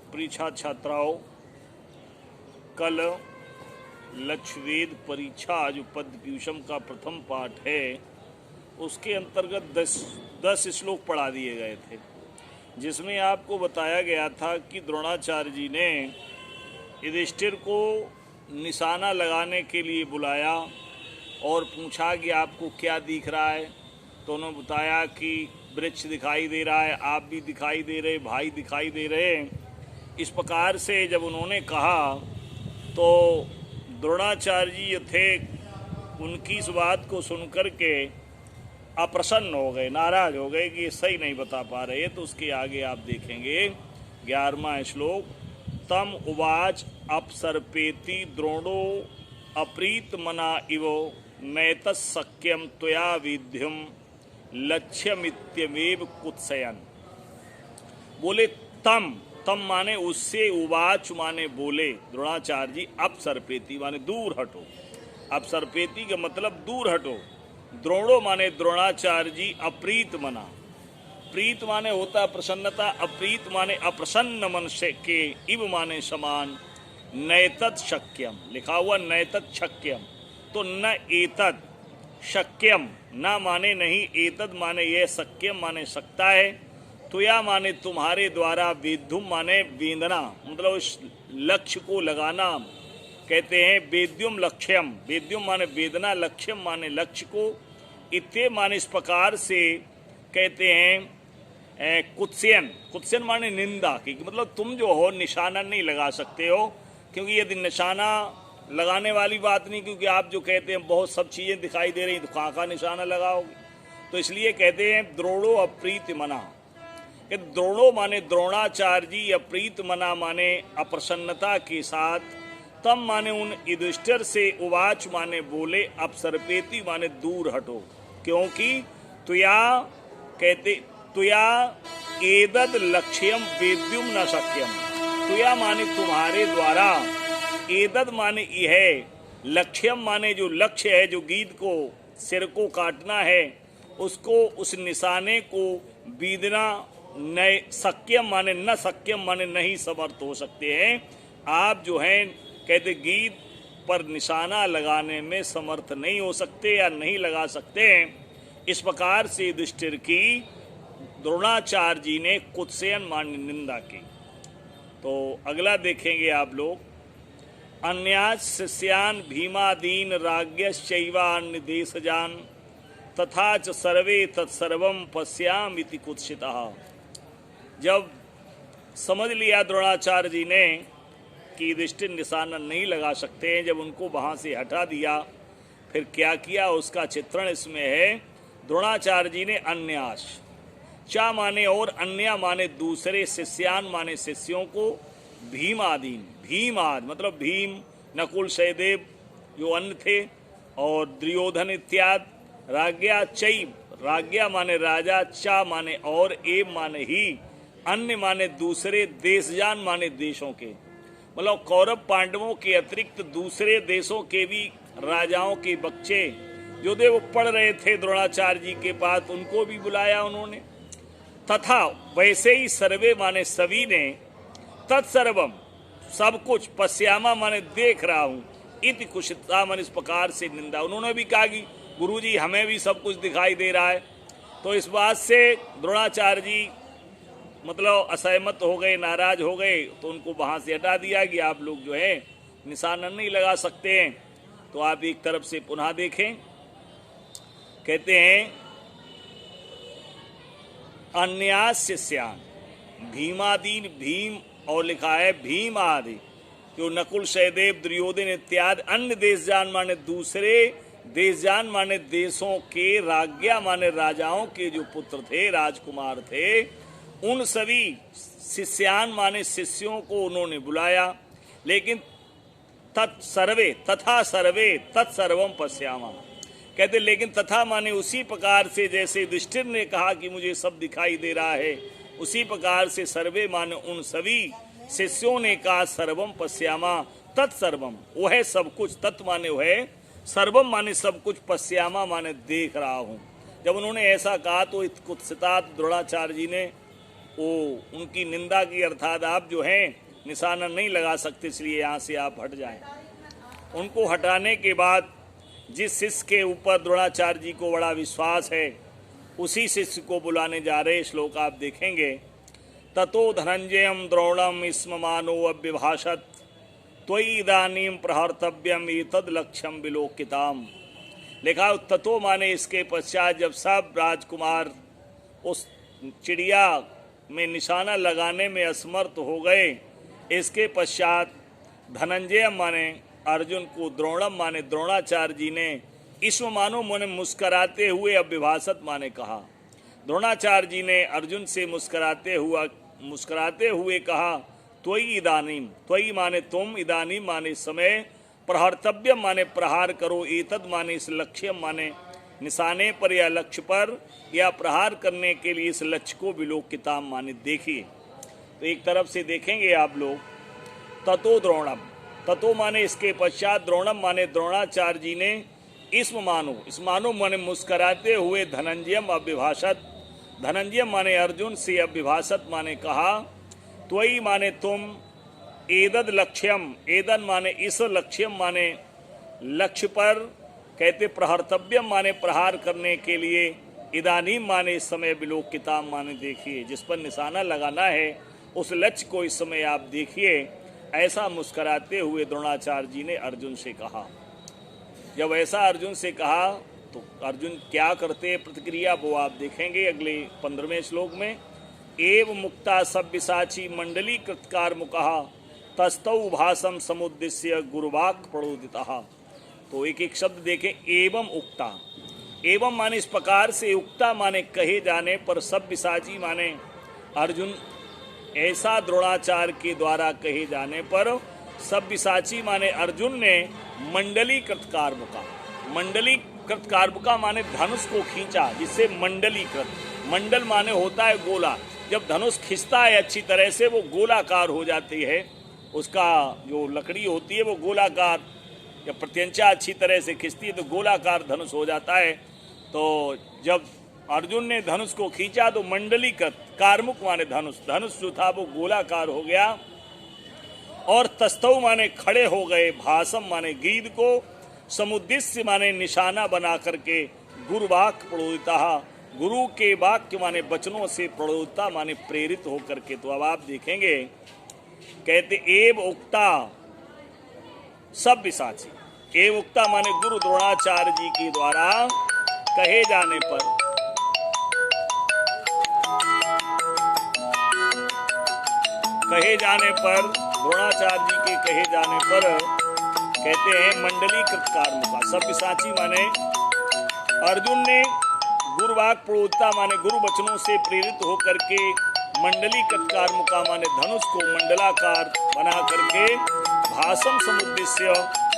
परीक्षा छात्राओं, कल लक्षवेद परीक्षा जो पद्मव्यूषम का प्रथम पाठ है उसके अंतर्गत 10 श्लोक पढ़ा दिए गए थे, जिसमें आपको बताया गया था कि द्रोणाचार्य जी ने युधिष्ठिर को निशाना लगाने के लिए बुलाया और पूछा कि आपको क्या दिख रहा है। तो उन्होंने बताया कि वृक्ष दिखाई दे रहा है, आप भी दिखाई दे रहे, भाई दिखाई दे रहे। इस प्रकार से जब उन्होंने कहा तो द्रोणाचार्य जी थे, उनकी इस बात को सुनकर के अप्रसन्न हो गए, नाराज हो गए कि ये सही नहीं बता पा रहे। तो उसके आगे आप देखेंगे 11वां श्लोक, तम उवाच अपसर्पेति द्रोणो अप्रीत मना इवो नैतशक्यम त्वया विध्यम लक्ष्यमित्यमेव कुत्सयन। बोले तम माने उससे, उवाच माने बोले द्रोणाचार्य जी, अपसर्पेति माने दूर हटो। अपसर्पेति का मतलब दूर हटो। द्रोणो माने द्रोणाचार्य जी अप्रीत मना, प्रीत माने होता प्रसन्नता, अप्रीत माने अप्रसन्न मन से के, इव माने समान, नैतत् शक्यम लिखा हुआ, नैतत् शक्यम तो न एतद शक्यम, न माने नहीं, एतद माने यह, शक्यम माने सकता है, तुया माने तुम्हारे द्वारा, वेद्युम माने वेदना, मतलब उस लक्ष्य को लगाना। कहते हैं वेद्युम लक्ष्यम, वेद्युम माने वेदना, लक्ष्यम माने लक्ष्य को, इत्ते माने इस प्रकार से कहते हैं कुत्स्यन, कुत्स्यन माने निंदा की, मतलब तुम जो हो निशाना नहीं लगा सकते हो, क्योंकि यदि निशाना लगाने वाली बात नहीं, क्योंकि आप जो कहते हैं बहुत सब चीज़ें दिखाई दे रही तो कहाँ का निशाना लगाओगे। तो इसलिए कहते हैं द्रोणो अप्रीत मना, कि द्रोणो माने द्रोणाचार्य जी अप्रीत मना माने अप्रसन्नता के साथ, तम माने उन युधिष्ठिर से, उवाच माने बोले, अपसर्पेति माने दूर हटो, क्योंकि तुया कहते तुया एदद लक्ष्यम वेद्युम न शक्यम, तुया माने तुम्हारे द्वारा, एदद माने यह, लक्ष्यम माने जो लक्ष्य है, जो गीध को सिर को काटना है, उसको उस निशाने को बीदना, न सक्यम माने न सक्यम माने नहीं समर्थ हो सकते हैं आप जो हैं, कहते गीध पर निशाना लगाने में समर्थ नहीं हो सकते या नहीं लगा सकते हैं। इस प्रकार से युधिष्ठिर की द्रोणाचार्य जी ने कुत्सयन मान निंदा की। तो अगला देखेंगे आप लोग, अन्यास शिष्यान भीमादीन राज्ञश्चैवान्य देशजान तथा च सर्वे तत्सर्वम पश्यामिति कुत्सितः। जब समझ लिया द्रोणाचार्य जी ने कि युधिष्ठिर निशाना नहीं लगा सकते हैं, जब उनको वहाँ से हटा दिया, फिर क्या किया उसका चित्रण इसमें है। द्रोणाचार्य जी ने अन्यास, चा माने और, अन्य माने दूसरे, शिष्यान माने शिष्यों को, भीमादीन, भीमाद मतलब भीम, नकुल, सहदेव जो अन्य थे, और दुर्योधन इत्यादि, राज्ञा चैव, राज्ञा माने राजा, चा माने और, एव माने ही, अन्य माने दूसरे, देशजान माने देशों के, मतलब कौरव पांडवों के अतिरिक्त दूसरे देशों के भी राजाओं के बच्चे जो थे वो पढ़ रहे थे द्रोणाचार्य जी के पास, उनको भी बुलाया उन्होंने। तथा वैसे ही सर्वे माने सभी ने, तत्सर्वम सब कुछ, पश्यामा माने देख रहा हूँ, इति कुशिता माने इस प्रकार से निंदा। उन्होंने भी कहा कि गुरुजी हमें भी सब कुछ दिखाई दे रहा है। तो इस बात से द्रोणाचार्य जी मतलब असहमत हो गए, नाराज हो गए, तो उनको वहाँ से हटा दिया कि आप लोग जो है निशाना नहीं लगा सकते हैं। तो आप एक तरफ से पुनः देखें, कहते हैं अन्यास शिष्यान भीमादीन, भीम और लिखा है भीम आदि, जो नकुल, सहदेव, दुर्योधन इत्यादि, अन्य देशजान माने दूसरे, देशजान माने देशों के, राज्ञा माने राजाओं के जो पुत्र थे, राजकुमार थे, उन सभी, शिष्यान माने शिष्यों को उन्होंने बुलाया। लेकिन तत्सर्वे, तथा सर्वे तत्सर्वम पश्यामा, कहते लेकिन तथा माने उसी प्रकार से जैसे युधिष्ठिर ने कहा कि मुझे सब दिखाई दे रहा है, उसी प्रकार से सर्वे माने उन सभी शिष्यों ने कहा सर्वम पश्यामा, तत्सर्वम वह सब कुछ, तत् माने वह, सर्वम माने सब कुछ, पश्यामा माने देख रहा हूँ। जब उन्होंने ऐसा कहा तो कुत्सिता द्रोणाचार्य जी ने वो उनकी निंदा की, अर्थात आप जो हैं निशाना नहीं लगा सकते, इसलिए यहाँ से आप हट जाएं। उनको हटाने के बाद जिस शिष्य के ऊपर द्रोणाचार्य जी को बड़ा विश्वास है, उसी शिष्य को बुलाने जा रहे। श्लोक आप देखेंगे, ततो धनंजयम द्रोणम स्ममानो अव्यभाषत त्वयि इदानीं प्रहर्तव्यम एतद लक्ष्यम विलोकिताम। लिखा ततो माने इसके पश्चात जब सब राजकुमार उस चिड़िया में निशाना लगाने में असमर्थ हो गए, इसके पश्चात धनंजय माने अर्जुन को, द्रोणम माने द्रोणाचार्य जी ने, इसमें मानो माने मुस्कराते हुए अव्यभाषत माने कहा। द्रोणाचार्य जी ने अर्जुन से मुस्कराते हुए कहा, त्वयि इदानीम, त्वयि माने तुम, इदानीम माने समय, प्रहर्तव्यम माने प्रहार करो, एतद माने इस लक्ष्य माने निशाने पर या लक्ष्य पर, या प्रहार करने के लिए इस लक्ष्य को विलोकिताम माने देखिए। तो एक तरफ से देखेंगे आप लोग, ततो द्रोणम, ततो माने इसके पश्चात, द्रोणम माने द्रोणाचार्य जी ने, इसम मानो माने मुस्कराते हुए, धनंजयम अव्यभाषत, धनंजय माने अर्जुन से, अव्यभाषत माने कहा, त्वयि माने तुम, एदद लक्ष्यम, एदन माने इस, लक्ष्यम माने लक्ष्य पर, कहते प्रहर्तव्यम माने प्रहार करने के लिए, इदानीम माने इस समय, विलोकिताम माने देखिए, जिस पर निशाना लगाना है उस लक्ष्य को इस समय आप देखिए। ऐसा मुस्कराते हुए द्रोणाचार्य जी ने अर्जुन से कहा। जब ऐसा अर्जुन से कहा तो अर्जुन क्या करते प्रतिक्रिया, वो आप देखेंगे अगले 15वें श्लोक में। एव मुक्ता सव्यसाची मंडली कृतकार मुकहा तस्तौ भाषम समुद्देश्य गुरुवाक प्रणोदितः। तो एक एक शब्द देखें, एवं उक्ता, एवं माने इस प्रकार से, उक्ता माने कहे जाने पर, सव्यसाची माने अर्जुन, ऐसा द्रोणाचार्य के द्वारा कहे जाने पर, सव्यसाची माने अर्जुन ने, मंडली कृतकार मुका, मंडली कृतकार मुका माने धनुष को खींचा, जिससे मंडली कृत, मंडल माने होता है गोला, जब धनुष खींचता है अच्छी तरह से वो गोलाकार हो जाती है, उसका जो लकड़ी होती है वो गोलाकार, जब प्रत्यंचा अच्छी तरह से खींचती है तो गोलाकार धनुष हो जाता है। तो जब अर्जुन ने धनुष को खींचा तो मंडलीकृत, कारमुक माने धनुष, धनुष जो था वो गोलाकार हो गया, और तस्तव माने खड़े हो गए, भाषम माने गीत को, समुद्देश्य माने निशाना बना करके, गुरुवाक प्रणोदिता, गुरु के वाक्य माने वचनों से, प्रणोदिता माने प्रेरित होकर के। तो अब आप देखेंगे, कहते एव उक्ता सव्यसाची, एव उक्ता माने गुरु द्रोणाचार्य जी के द्वारा कहे जाने पर, द्रोणाचार्य जी के कहे जाने पर कहते हैं मंडली कृतकार मुका, सव्यसाची माने अर्जुन ने, गुरुवाक प्रणोदिता माने गुरु वचनों से प्रेरित होकर के, मंडली कृतकार मुका माने धनुष को मंडलाकार बना करके, भाषम समुद्देश्य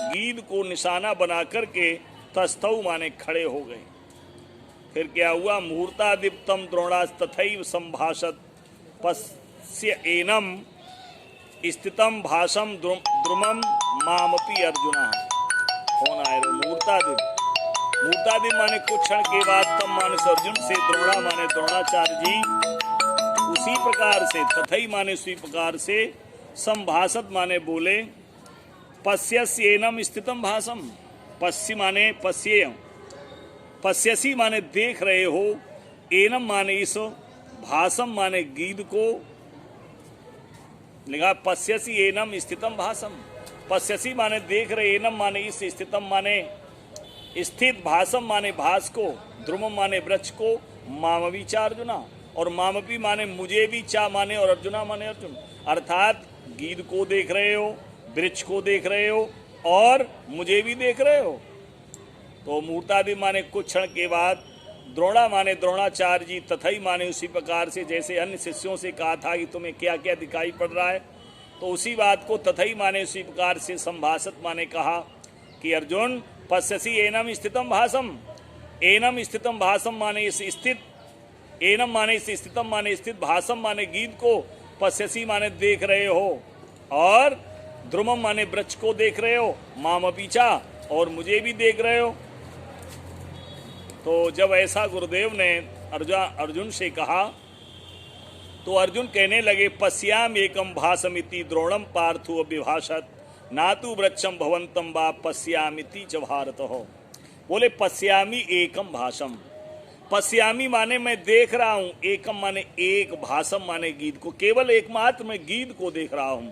गीत को निशाना बना करके, तस्थौ माने खड़े हो गए। फिर क्या हुआ, मुहूर्तादिप्तम द्रोणास तथैव संभाषत पश्य एनम स्थितम भाषम द्रुमम मामपि अर्जुना। कौन आए रो, मुहूर्तादिप, मुहूर्तादिप माने कुछ क्षण के बाद, तम माने अर्जुन से, द्रोणा माने द्रोणाचार्य जी, उसी प्रकार से, तथई माने उसी प्रकार से, संभाषत माने बोले, पश्यस्येनम स्थितम भाषम, पश्य माने पश्येय, पश्यसी माने देख रहे हो, एनम माने इस, भाषम माने गीत को, लिखा पश्यसी एनम स्थितम भाषम, पश्यसी माने देख रहे, एनम माने इस, स्थितम माने स्थित, भाषम माने भास को, ध्रुवम माने वृक्ष को, मामवी चा अर्जुना, और मामवी माने मुझे भी, चा माने और अर्जुना माने अर्जुन, अर्थात गीत को देख रहे हो, वृक्ष को देख रहे हो और मुझे भी देख रहे हो। तो मुहूर्तादि माने कुछ क्षण के बाद, द्रोणा माने द्रोणाचार्य जी, तथई माने उसी प्रकार से, जैसे अन्य शिष्यों से कहा था कि तुम्हें क्या क्या दिखाई पड़ रहा है, तो उसी बात को तथई माने उसी प्रकार से, संभाषत माने कहा कि अर्जुन पश्यसी एनम स्थितम भाषम, एनम स्थितम भाषम माने इस स्थित, एनम माने इस स्थितम माने स्थित, भाषम माने गीत को, पश्यसी माने देख रहे हो, और ध्रुवम माने वृक्ष को देख रहे हो, मामपीछा और मुझे भी देख रहे हो। तो जब ऐसा गुरुदेव ने अर्जुन से कहा तो अर्जुन कहने लगे पश्याम एकम भासमिति द्रोणम पार्थो विभाषत नातु वृक्षम भवंतम वा पश्यामिति च भारत हो। बोले पश्यामी एकम भाषम, पश्यामी माने मैं देख रहा हूं, एकम माने एक, भाषम माने गीत को, केवल एकमात्र मैं गीत को देख रहा हूं।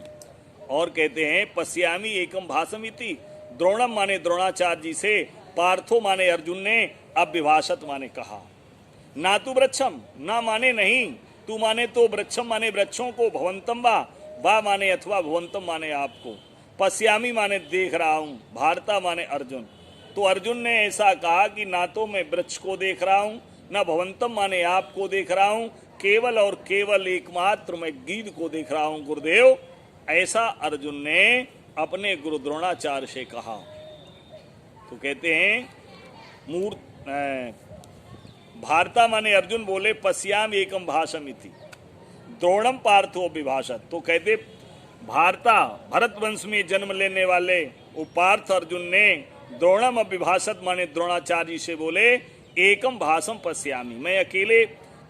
और कहते हैं पश्यामी एकम भाषमिति, द्रोणम माने द्रोणाचार्य जी से, पार्थो माने अर्जुन ने, अब विभाषत माने कहा, नातु वृक्षम ना माने नहीं, तू माने तो वृक्षम माने वृक्षों को, भवंतम वा माने अथवा भवंतम माने आपको, पश्यामी माने देख रहा हूं, भारता माने अर्जुन। तो अर्जुन ने ऐसा कहा कि ना तो मैं वृक्ष को देख रहा हूं, ना भवंतम माने आपको देख रहा हूं, केवल और केवल एकमात्र मैं गीत को देख रहा हूं गुरुदेव। ऐसा अर्जुन ने अपने गुरु द्रोणाचार्य से कहा। तो कहते हैं भारता माने अर्जुन बोले पश्याम एकम भाषमिति द्रोणम पार्थो विभाषत। तो कहते भारता भरत वंश में जन्म लेने वाले वो पार्थ अर्जुन ने द्रोणम विभाषत माने द्रोणाचार्य से बोले एकम भाषम पश्यामी, मैं अकेले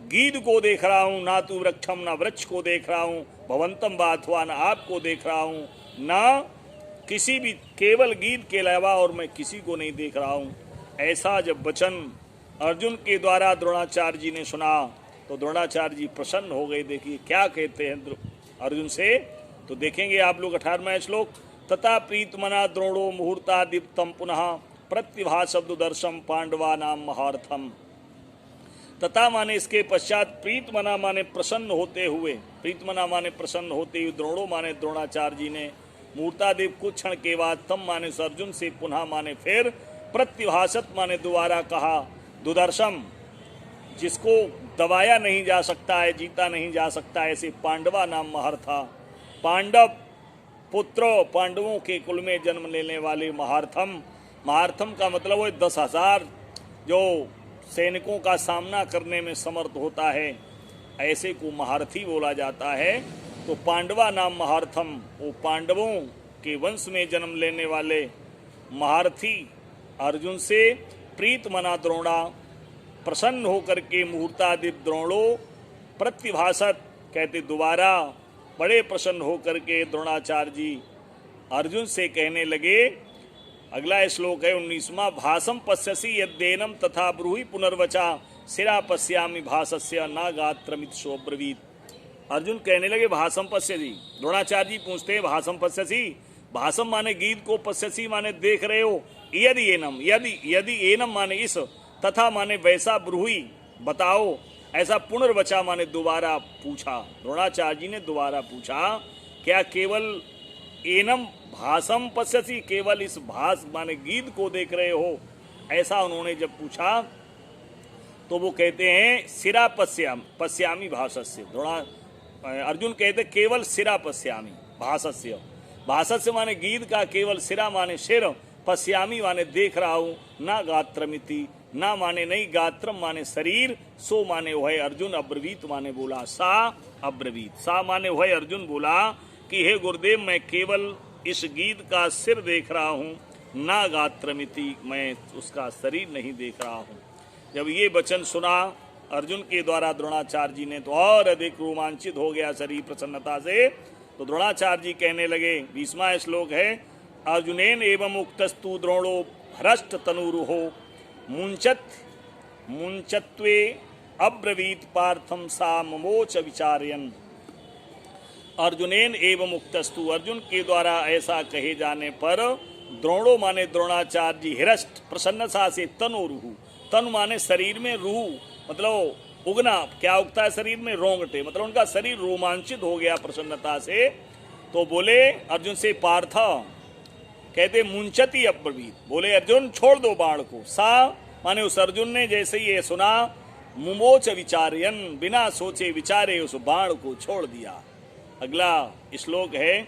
गीत को देख रहा हूँ, ना तू वृक्षम ना वृक्ष को देख रहा हूँ, भवंतम बाथवा ना आपको देख रहा हूँ, ना किसी भी, केवल गीत के अलावा और मैं किसी को नहीं देख रहा हूँ। ऐसा जब वचन अर्जुन के द्वारा द्रोणाचार्य जी ने सुना तो द्रोणाचार्य जी प्रसन्न हो गए। देखिए क्या कहते हैं अर्जुन से, तो देखेंगे आप लोग 18वां श्लोक, तथा प्रीतमना द्रोणो मुहूर्ता दीप्तम पुनः प्रतिभा शब्द दर्शम पांडवा नाम महार्थम। तथा माने इसके पश्चात प्रीतमना माने प्रसन्न होते हुए, प्रीतमना माने प्रसन्न होते हुए, द्रोणो माने द्रोणाचार्य जी ने, मूर्तादीप कुछ क्षण के बाद तम माने अर्जुन से, पुनः माने फिर, प्रतिभाषत माने दोबारा कहा, दुदर्शम जिसको दबाया नहीं जा सकता है, जीता नहीं जा सकता है, ऐसे पांडवा नाम महारथा, पांडव पुत्र, पांडवों के कुल में जन्म लेने वाले महारथम। महारथम का मतलब वो 10,000 जो सैनिकों का सामना करने में समर्थ होता है, ऐसे को महारथी बोला जाता है। तो पांडवा नाम महारथम, वो पांडवों के वंश में जन्म लेने वाले महारथी अर्जुन से, प्रीत मना द्रोणा प्रसन्न होकर के, मुहूर्तादिप द्रोणो प्रतिभाषत कहते दोबारा बड़े प्रसन्न होकर के द्रोणाचार्य जी अर्जुन से कहने लगे। अगला श्लोक है 19वां, भाषम पश्यसि यद्देनम तथा ब्रूहि पुनर्वचा सिरा पश्यामि भाषस्य न गात्रमित सोब्रवीत। अर्जुन कहने लगे भाषम पश्यसि, द्रोणाचार्य जी पूछते हैं भाषम पश्यसि, भाषम माने गीत को, पश्यसि माने देख रहे हो, यदि एनम, यदि एनम माने इस, तथा माने वैसा, ब्रूहि बताओ, ऐसा, पुनर्वचा माने दोबारा पूछा। द्रोणाचार्य जी ने दोबारा पूछा, क्या केवल एनम भाषम पश्यसि, केवल इस भाष माने गीत को देख रहे हो, ऐसा उन्होंने जब पूछा तो वो कहते हैं सिरा पश्यामी भाषस्य। अर्जुन कहते केवल सिरा पश्यामी भाषस्य, भाषस्य माने गीत का केवल सिरा माने सिर, पश्यामी माने देख रहा हूँ, ना गात्रमिति ना माने नहीं, गात्रम माने शरीर, सो माने वह अर्जुन, अब्रवीत माने बोला, सा अब्रवीत, सा माने वह अर्जुन बोला कि हे गुरुदेव मैं केवल इस गीत का सिर देख रहा हूँ, ना गात्रमिति मैं उसका शरीर नहीं देख रहा हूँ। जब ये वचन सुना अर्जुन के द्वारा द्रोणाचार्य जी ने तो और अधिक रोमांचित हो गया शरीर प्रसन्नता से। तो द्रोणाचार्य जी कहने लगे, 20वां श्लोक है, अर्जुनेन एवं उक्तस्तु द्रोणो भ्रष्ट तनुरुहो मुंचत्वे अब्रवीत पार्थम सा ममोच विचार्यन। अर्जुनेन एवं उक्तस्तु, अर्जुन के द्वारा ऐसा कहे जाने पर, द्रोणो माने द्रोणाचार्य जी, हृष्ट प्रसन्नता से, तनुरुहु, तनु माने शरीर में, रूह मतलब उगना, क्या उगता है शरीर में, रोंगटे, मतलब उनका शरीर रोमांचित हो गया प्रसन्नता से। तो बोले अर्जुन से, पार्थ कहते मुंचती अब्रवीत, बोले अर्जुन छोड़ दो बाण को, सा माने उस अर्जुन ने जैसे ये सुना, मुमोच विचार्यन बिना सोचे विचारे उस बाण को छोड़ दिया। अगला श्लोक है,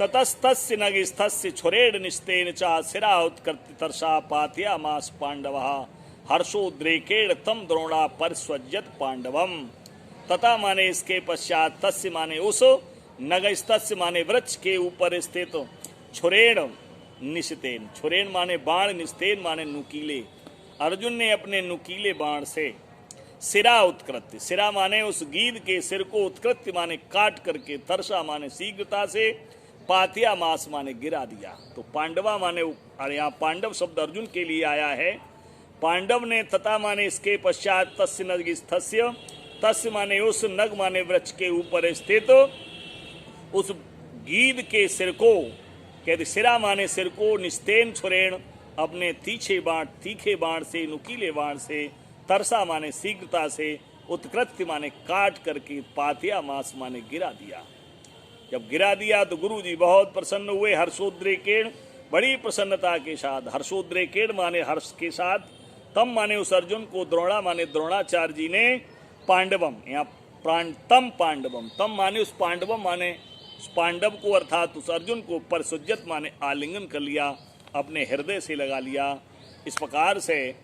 ततस्तस्य नगिस्थस्य छुरेण निस्तेन चा सिरा उत्कृतितर्षा पाथया मास पांडवः हर्षोद्रेकेण तम द्रोणा परस्वज्यत पांडवम। तथा माने इसके पश्चात, तस्य माने उस, नगस्तस्य माने वृक्ष के ऊपर स्थित, छुरेण निस्तेन, छुरेण माने बाण, निस्तेन माने नुकीले, अर्जुन ने अपने नुकीले बाण से, सिरा उत्कृत्य, सिरा माने उस गीध के सिर को, उत्कृत्य माने काट करके, तरसा माने शीघ्रता से, पातिया मास माने गिरा दिया। तो पांडवा माने, और यहाँ पांडव शब्द अर्जुन के लिए आया है। पांडव ने, तथा माने इसके पश्चात, तस्य नग स्थस्य, तस्य माने उस, नग माने वृक्ष के ऊपर स्थित उस गीध के सिर को, कहते सिरा माने सिर को, निस्तेन छुरेण अपने तीखे बाण से, नुकीले बाण से, तरसा माने शीघ्रता से, उत्कृत्य माने काट करके, पातिया मास माने गिरा दिया। जब गिरा दिया तो गुरु जी बहुत प्रसन्न हुए, हर्षोद्रेकेण, बड़ी प्रसन्नता के साथ, हर्षोद्रेकेण माने हर्ष के साथ, तम माने उस अर्जुन को, द्रोणा माने द्रोणाचार्य जी ने, पांडवम, यहाँ तम पांडवम, तम माने उस पांडवम माने उस पांडव को, अर्थात उस अर्जुन को, परसुज्जत माने आलिंगन कर लिया, अपने हृदय से लगा लिया। इस प्रकार से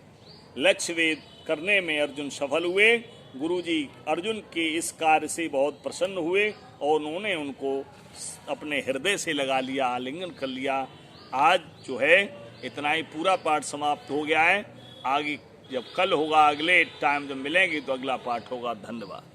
लक्ष्य वेद करने में अर्जुन सफल हुए। गुरुजी अर्जुन के इस कार्य से बहुत प्रसन्न हुए और उन्होंने उनको अपने हृदय से लगा लिया, आलिंगन कर लिया। आज जो है इतना ही, पूरा पाठ समाप्त हो गया है। आगे जब कल होगा, अगले टाइम जब मिलेंगे तो अगला पाठ होगा। धन्यवाद।